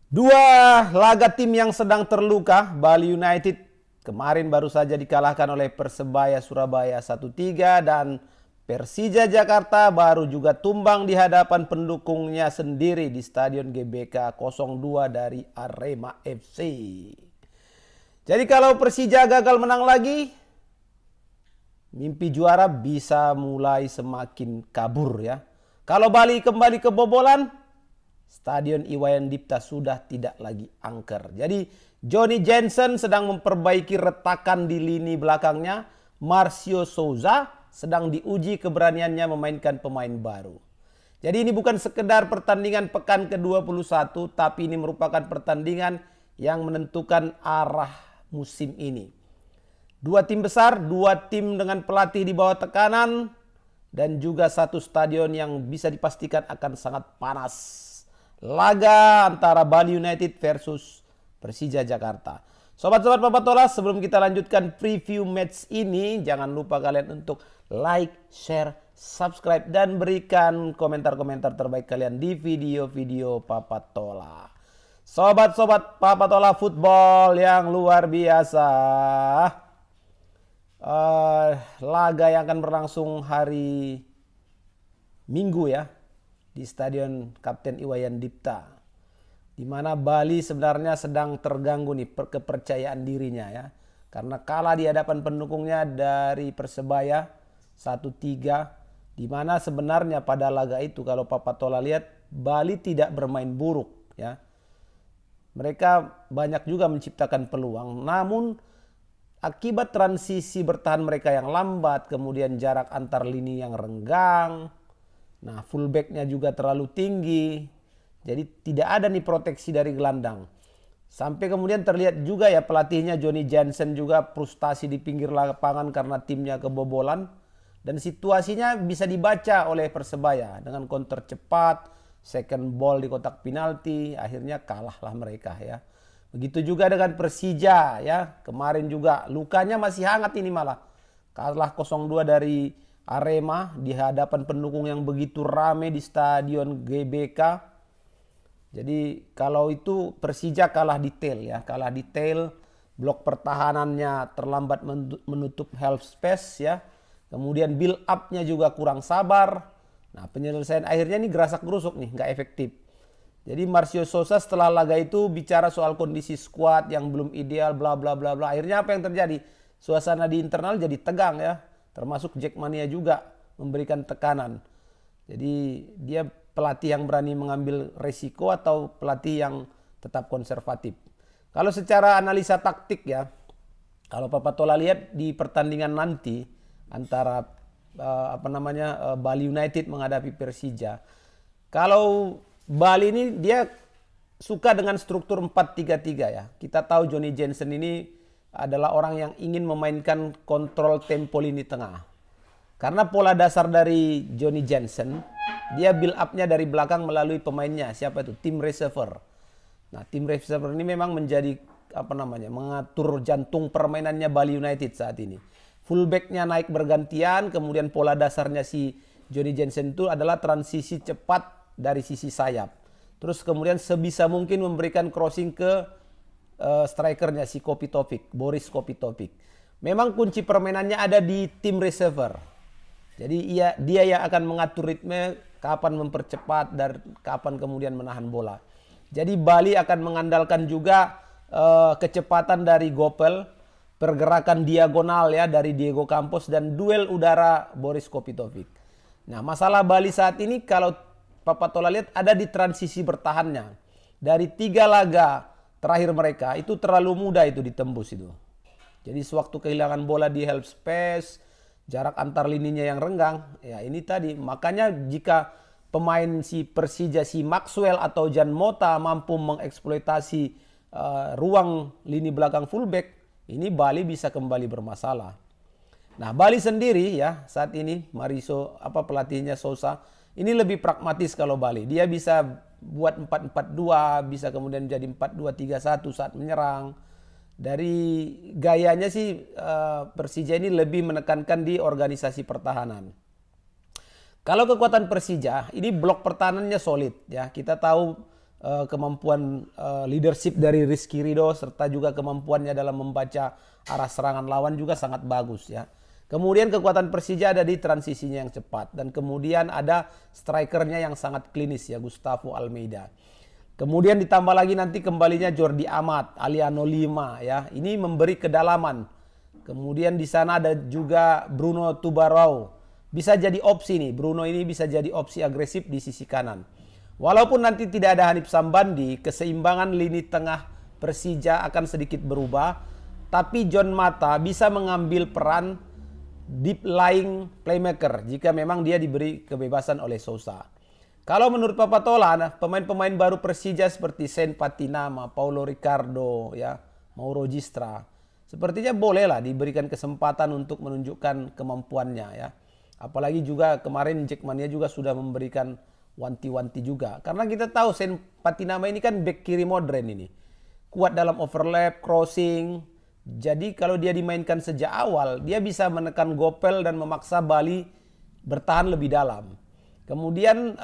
Dua laga tim yang sedang terluka, Bali United kemarin baru saja dikalahkan oleh Persebaya Surabaya 1-3 dan Persija Jakarta baru juga tumbang di hadapan pendukungnya sendiri di Stadion GBK 02 dari Arema FC. Jadi kalau Persija gagal menang lagi, mimpi juara bisa mulai semakin kabur ya. Kalau Bali kembali kebobolan, Stadion Iwayan Dipta sudah tidak lagi angker. Jadi Johnny Jensen sedang memperbaiki retakan di lini belakangnya. Marcio Souza sedang diuji keberaniannya memainkan pemain baru. Jadi ini bukan sekedar pertandingan pekan ke-21, tapi ini merupakan pertandingan yang menentukan arah musim ini. Dua tim besar, dua tim dengan pelatih di bawah tekanan, dan juga satu stadion yang bisa dipastikan akan sangat panas. Laga antara Bali United versus Persija Jakarta. Sobat-sobat Papatola, sebelum kita lanjutkan preview match ini, jangan lupa kalian untuk like, share, subscribe, dan berikan komentar-komentar terbaik kalian di video-video Papatola. Sobat-sobat Papatola football yang luar biasa. Laga yang akan berlangsung hari Minggu ya, di Stadion Kapten Iwayan Dipta, di mana Bali sebenarnya sedang terganggu nih kepercayaan dirinya ya, karena kalah di hadapan pendukungnya dari Persebaya 1-3, di mana sebenarnya pada laga itu kalau Papatola lihat Bali tidak bermain buruk ya. Mereka banyak juga menciptakan peluang, namun akibat transisi bertahan mereka yang lambat, kemudian jarak antar lini yang renggang, nah fullbacknya juga terlalu tinggi, jadi tidak ada nih proteksi dari gelandang. Sampai kemudian terlihat juga ya pelatihnya Johnny Jensen juga frustasi di pinggir lapangan karena timnya kebobolan. Dan situasinya bisa dibaca oleh Persebaya dengan counter cepat, second ball di kotak penalti, akhirnya kalahlah mereka ya. Begitu juga dengan Persija ya, kemarin juga lukanya masih hangat ini malah. Kalah 0-2 dari Arema di hadapan pendukung yang begitu ramai di Stadion GBK. Jadi kalau itu Persija kalah detail ya, kalah detail, blok pertahanannya terlambat menutup half space ya. Kemudian build up-nya juga kurang sabar. Nah, penyelesaian akhirnya ini gerasak-gerusuk nih, nggak efektif. Jadi Marcio Souza setelah laga itu bicara soal kondisi skuad yang belum ideal, bla bla bla bla. Akhirnya apa yang terjadi? Suasana di internal jadi tegang ya. Termasuk Jackmania juga memberikan tekanan. Jadi dia pelatih yang berani mengambil resiko atau pelatih yang tetap konservatif. Kalau secara analisa taktik ya, kalau Papatola lihat di pertandingan nanti antara Bali United menghadapi Persija. Kalau Bali ini dia suka dengan struktur 4-3-3 ya. Kita tahu Johnny Jensen ini adalah orang yang ingin memainkan kontrol tempo lini tengah. Karena pola dasar dari Johnny Jensen, dia build up-nya dari belakang melalui pemainnya. Siapa itu? Tim reserver. Nah, tim reserver ini memang menjadi mengatur jantung permainannya Bali United saat ini. Fullback-nya naik bergantian, kemudian pola dasarnya si Johnny Jensen itu adalah transisi cepat dari sisi sayap. Terus kemudian sebisa mungkin memberikan crossing ke strikernya si Kopitovic, Boris Kopitovic. Memang kunci permainannya ada di tim reserver. Jadi dia yang akan mengatur ritme, kapan mempercepat dan kapan kemudian menahan bola. Jadi Bali akan mengandalkan juga kecepatan dari Gopel, pergerakan diagonal ya dari Diego Campos dan duel udara Boris Kopitovic. Nah, masalah Bali saat ini kalau Papatola lihat ada di transisi bertahannya. Dari 3 laga terakhir mereka itu terlalu mudah itu ditembus itu. Jadi sewaktu kehilangan bola di half space, jarak antar lininya yang renggang, ya ini tadi. Makanya jika pemain si Persija, si Maxwell atau Jan Mota mampu mengeksploitasi ruang lini belakang fullback, ini Bali bisa kembali bermasalah. Nah, Bali sendiri ya saat ini pelatihnya Souza ini lebih pragmatis kalau Bali. Dia bisa buat 4-4-2, bisa kemudian jadi 4-2-3-1 saat menyerang. Dari gayanya sih Persija ini lebih menekankan di organisasi pertahanan. Kalau kekuatan Persija, ini blok pertahanannya solid ya. Kita tahu kemampuan leadership dari Rizky Ridho serta juga kemampuannya dalam membaca arah serangan lawan juga sangat bagus ya. Kemudian kekuatan Persija ada di transisinya yang cepat dan kemudian ada strikernya yang sangat klinis ya, Gustavo Almeida. Kemudian ditambah lagi nanti kembalinya Jordi Amat, Aliano Lima ya. Ini memberi kedalaman. Kemudian di sana ada juga Bruno Tubarao. Bisa jadi opsi nih, Bruno ini bisa jadi opsi agresif di sisi kanan. Walaupun nanti tidak ada Hanif Sambandi, keseimbangan lini tengah Persija akan sedikit berubah. Tapi John Mata bisa mengambil peran deep lying playmaker jika memang dia diberi kebebasan oleh Sousa. Kalau menurut Papatola, pemain-pemain baru Persija seperti Sen Patinama, Paulo Ricardo, ya, Mauro Gistra, sepertinya bolehlah diberikan kesempatan untuk menunjukkan kemampuannya ya. Apalagi juga kemarin Jackmania juga sudah memberikan wanti-wanti juga. Karena kita tahu Sen Patinama ini kan back kiri modern ini. Kuat dalam overlap, crossing. Jadi kalau dia dimainkan sejak awal, dia bisa menekan Gopel dan memaksa Bali bertahan lebih dalam. Kemudian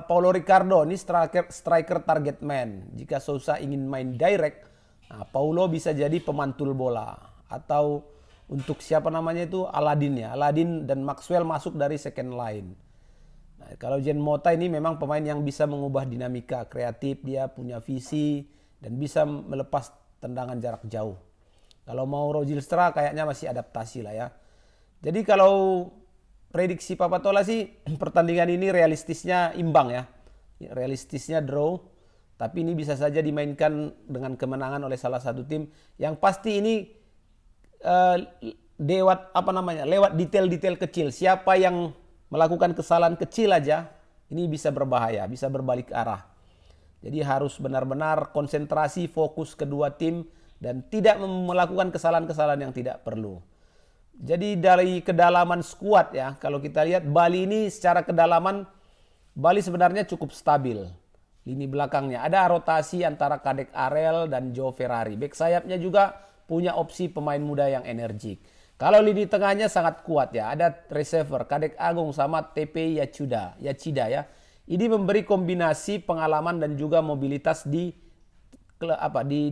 Paulo Ricardo ini striker target man. Jika Sousa ingin main direct, nah, Paulo bisa jadi pemantul bola. Atau untuk siapa namanya itu Aladin ya. Aladin dan Maxwell masuk dari second line. Nah, kalau Jean Mota ini memang pemain yang bisa mengubah dinamika kreatif. Dia punya visi dan bisa melepas tendangan jarak jauh. Kalau Mauro Gistra kayaknya masih adaptasi lah ya. Jadi kalau prediksi Papatola sih pertandingan ini realistisnya imbang ya. Realistisnya draw. Tapi ini bisa saja dimainkan dengan kemenangan oleh salah satu tim. Yang pasti ini lewat detail-detail kecil. Siapa yang melakukan kesalahan kecil aja ini bisa berbahaya, bisa berbalik arah. Jadi harus benar-benar konsentrasi, fokus kedua tim dan tidak melakukan kesalahan-kesalahan yang tidak perlu. Jadi dari kedalaman skuad ya, kalau kita lihat Bali ini secara kedalaman, Bali sebenarnya cukup stabil. Lini belakangnya ada rotasi antara Kadek Arel dan Joe Ferrari. Bek sayapnya juga punya opsi pemain muda yang energik. Kalau lini tengahnya sangat kuat ya, ada receiver Kadek Agung sama TP Yachida ya. Ini memberi kombinasi pengalaman dan juga mobilitas di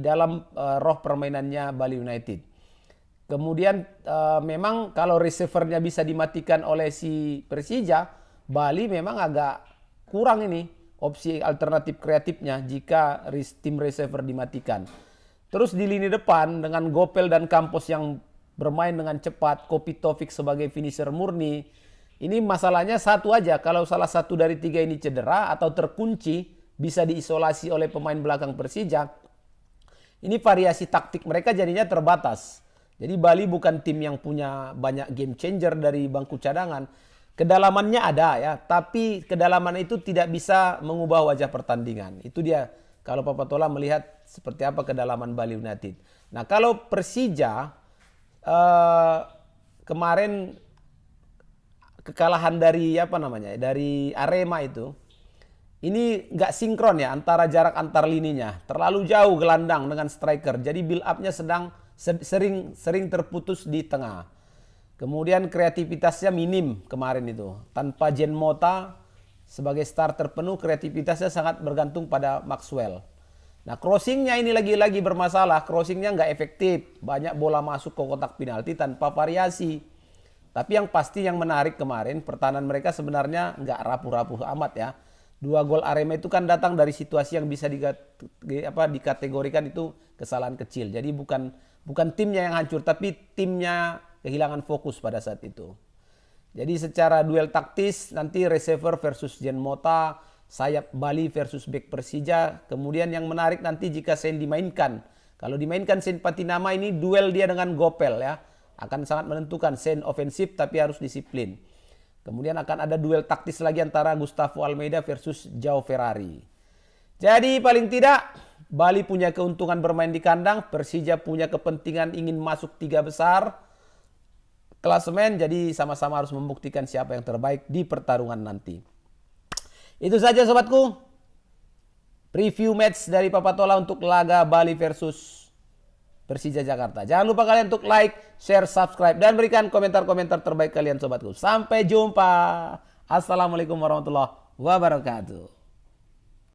dalam roh permainannya Bali United. Kemudian memang kalau receivernya bisa dimatikan oleh si Persija, Bali memang agak kurang ini opsi alternatif kreatifnya jika tim receiver dimatikan. Terus di lini depan dengan Gopel dan Campos yang bermain dengan cepat, Kopitovic sebagai finisher murni. Ini masalahnya satu aja, kalau salah satu dari tiga ini cedera atau terkunci, bisa diisolasi oleh pemain belakang Persija, ini variasi taktik mereka jadinya terbatas. Jadi Bali bukan tim yang punya banyak game changer dari bangku cadangan. Kedalamannya ada ya, tapi kedalaman itu tidak bisa mengubah wajah pertandingan. Itu dia kalau Papatola melihat seperti apa kedalaman Bali United. Nah kalau Persija kemarin kekalahan dari dari Arema itu, ini nggak sinkron ya antara jarak antar lininya, terlalu jauh gelandang dengan striker. Jadi build up-nya sering terputus di tengah. Kemudian kreativitasnya minim kemarin itu. Tanpa Jean Mota sebagai starter penuh, kreativitasnya sangat bergantung pada Maxwell. Nah crossingnya ini lagi-lagi bermasalah. Crossingnya nggak efektif. Banyak bola masuk ke kotak penalti tanpa variasi. Tapi yang pasti yang menarik kemarin, pertahanan mereka sebenarnya nggak rapuh-rapuh amat ya. 2 gol Arema itu kan datang dari situasi yang bisa dikategorikan itu kesalahan kecil. Jadi bukan timnya yang hancur, tapi timnya kehilangan fokus pada saat itu. Jadi secara duel taktis nanti receiver versus Jean Mota, sayap Bali versus back Persija. Kemudian yang menarik nanti jika Sen dimainkan. Kalau dimainkan Sen Patinama ini duel dia dengan Gopel ya. Akan sangat menentukan. Sen ofensif tapi harus disiplin. Kemudian akan ada duel taktis lagi antara Gustavo Almeida versus Joao Ferrari. Jadi paling tidak Bali punya keuntungan bermain di kandang. Persija punya kepentingan ingin masuk 3 besar klasemen, jadi sama-sama harus membuktikan siapa yang terbaik di pertarungan nanti. Itu saja sobatku. Preview match dari Papatola untuk laga Bali versus Persija Jakarta. Jangan lupa kalian untuk like, share, subscribe, dan berikan komentar-komentar terbaik kalian sobatku. Sampai jumpa. Assalamualaikum warahmatullahi wabarakatuh.